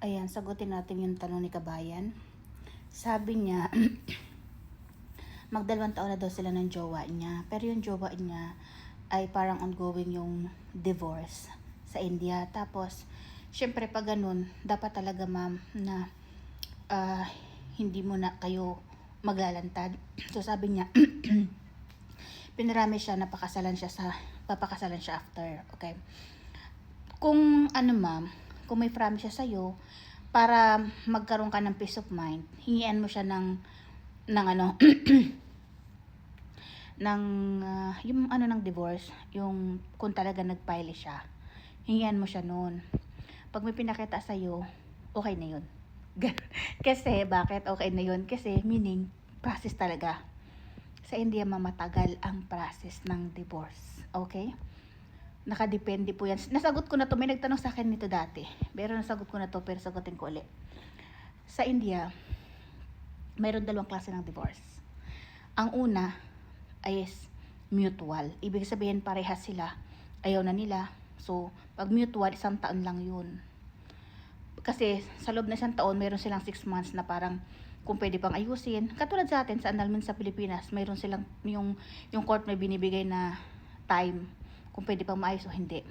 Ayan, sagutin natin yung tanong ni Kabayan. Sabi niya, magdalawang taon na daw sila ng jowa niya. Pero yung jowa niya ay parang ongoing yung divorce sa India. Tapos, syempre pag ganun, dapat talaga ma'am na hindi mo na kayo maglalantad. So sabi niya, pinarami siya, papakasalan siya after. Okay. Kung ano ma'am, kung may promise siya sa'yo, para magkaroon ka ng peace of mind, hingian mo siya ng ano, yung ano ng divorce, yung kung talaga nag-file siya, hingian mo siya noon. Pag may pinakita sa'yo, okay na yun. Kasi, bakit okay na yun? Kasi, meaning, process talaga. Sa India, mamatagal ang process ng divorce. Okay? Nakadepende po yan. Nasagot ko na to. May nagtanong sa akin nito dati. Pero nasagot ko na to, pero sagutin ko ulit. Sa India, mayroon dalawang klase ng divorce. Ang una ay mutual. Ibig sabihin, parehas sila. Ayaw na nila. So, pag mutual, 1 taon lang yun. Kasi, sa loob na 1 taon, mayroon silang 6 months na parang kung pwede pang ayusin. Katulad sa atin, sa annulment sa Pilipinas, mayroon silang, yung court may binibigay na time kung pwede pang maayos o hindi.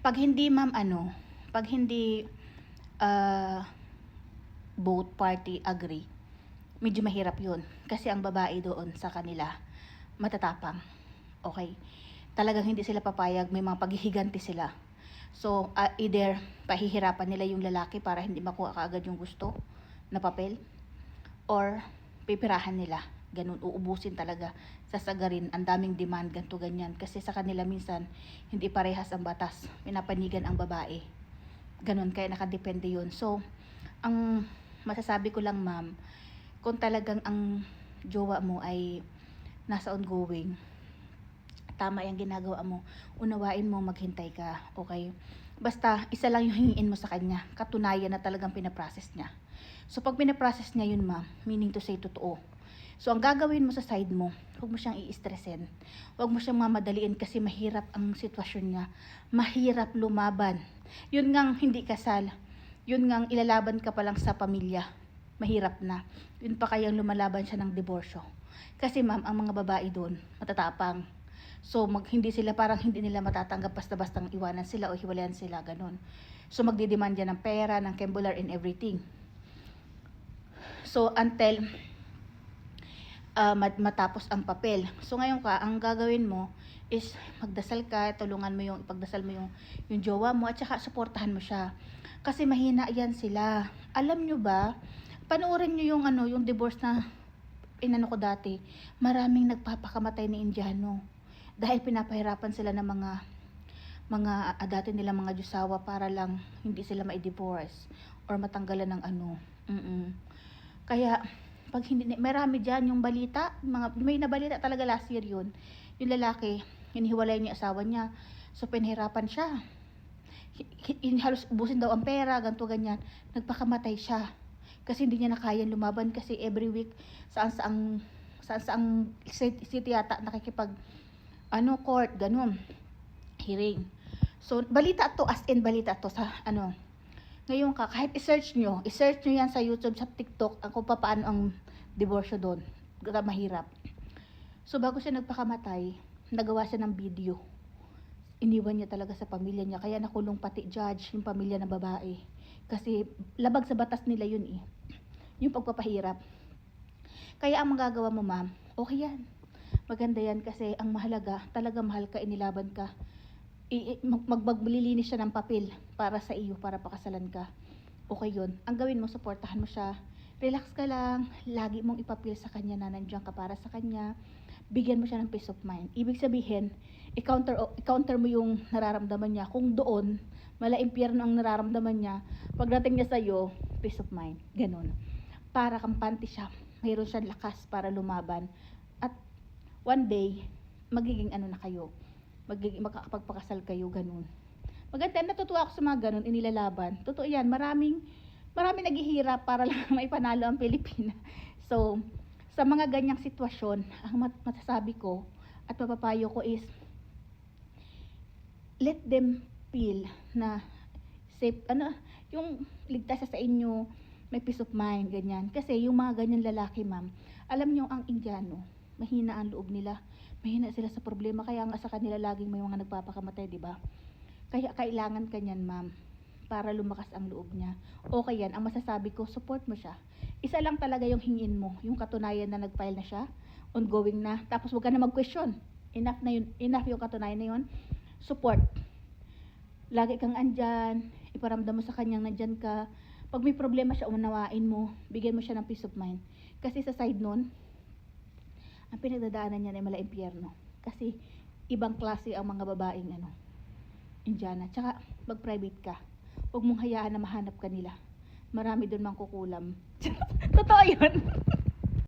Pag hindi ma'am pag hindi both party agree, medyo mahirap yun. Kasi ang babae doon sa kanila, matatapang. Okay? Talagang hindi sila papayag, may mga paghihiganti sila. So, either pahihirapan nila yung lalaki para hindi makuha kaagad yung gusto na papel, or pipirahan nila. Ganun, uubusin talaga, sasagarin, ang daming demand, ganto ganyan. Kasi sa kanila minsan, hindi parehas ang batas, pinapanigan ang babae. Ganun, kaya nakadepende yun. So, ang masasabi ko lang ma'am, kung talagang ang jowa mo ay nasa ongoing, tama yung ginagawa mo, unawain mo, maghintay ka, okay? Basta, isa lang yung hingin mo sa kanya, katunayan na talagang pinaprocess niya. So, pag pinaprocess niya yun ma'am, meaning to say, totoo. So, ang gagawin mo sa side mo, huwag mo siyang i-stressin. Huwag mo siyang mamadaliin kasi mahirap ang sitwasyon niya. Mahirap lumaban. Yun ngang hindi kasal. Yun ngang ilalaban ka pa lang sa pamilya. Mahirap na. Yun pa kayang lumalaban siya ng diborsyo. Kasi ma'am, ang mga babae doon, matatapang. So, hindi sila, parang hindi nila matatanggap basta-bastang iwanan sila o hiwalayan sila, ganun. So, magdidemand yan ng pera, ng kembular and everything. So, until matapos ang papel. So, ngayon ang gagawin mo is magdasal ka, ipagdasal mo yung jowa mo, at saka suportahan mo siya. Kasi mahina yan sila. Alam nyo ba, panoorin nyo yung divorce na inano ko dati, maraming nagpapakamatay ni Indiano. Dahil pinapahirapan sila ng mga dati nilang mga Diyosawa para lang hindi sila ma-divorce or matanggalan ng Kaya, pag hindi, marami dyan yung balita, may nabalita talaga last year yun. Yung lalaki, hinihiwalay niya asawa niya. So, pinahirapan siya. Halos ubusin daw ang pera, ganto ganyan. Nagpakamatay siya. Kasi hindi niya na kayang lumaban kasi every week saan city yata nakikipag court, ganun, hearing. So, balita to, as in balita to sa ngayon kahit i-search nyo yan sa YouTube, sa TikTok, kung paano ang divorce doon. Mahirap. So, bago siya nagpakamatay, nagawa siya ng video. Iniwan niya talaga sa pamilya niya. Kaya nakulong pati judge, yung pamilya ng babae. Kasi, labag sa batas nila yun yung pagpapahirap. Kaya ang magagawa mo ma'am, okay yan. Maganda yan kasi ang mahalaga, talaga mahal ka, inilaban ka. Maglilinis siya ng papel para sa iyo, para pakasalan ka. Okay yun. Ang gawin mo, suportahan mo siya. Relax ka lang. Lagi mong ipapil sa kanya na nandiyan ka para sa kanya. Bigyan mo siya ng peace of mind. Ibig sabihin, i-counter mo yung nararamdaman niya. Kung doon, impyerno ang nararamdaman niya, pagdating niya sa'yo, peace of mind. Ganun. Para kampante siya. Mayroon siyang lakas para lumaban. At one day, magiging na kayo. Makakapagpakasal kayo, ganun. Maganda, natutuwa ako sa mga ganun, inilalaban. Totoo yan, maraming naghihirap para lang maipanalo ang Pilipinas. So, sa mga ganyang sitwasyon, ang masasabi ko at mapapayo ko is, let them feel na safe, yung ligtas siya sa inyo, may peace of mind, ganyan. Kasi yung mga ganyan lalaki, ma'am, alam nyo ang Indiano, mahina ang loob nila, mahina sila sa problema, kaya nga sa kanila laging may mga nagpapakamatay, di ba? Kaya kailangan kanyan, ma'am, para lumakas ang loob niya. Okay yan, ang masasabi ko, support mo siya. Isa lang talaga yung hingin mo, yung katunayan na nag-file na siya, ongoing na, tapos huwag ka na mag-question. Enough na yun, enough yung katunayan na yun. Support. Lagi kang andyan, iparamdam mo sa kanyang nandyan ka. Pag may problema siya, unawain mo, bigyan mo siya ng peace of mind. Kasi sa side nun, ang pinagdadaanan niya ay mala impyerno. Kasi ibang klase ang mga babaeng Indiana. Tsaka mag-private ka. Huwag mong hayaan na mahanap ka nila. Marami doon mang kukulam. Totoo yun.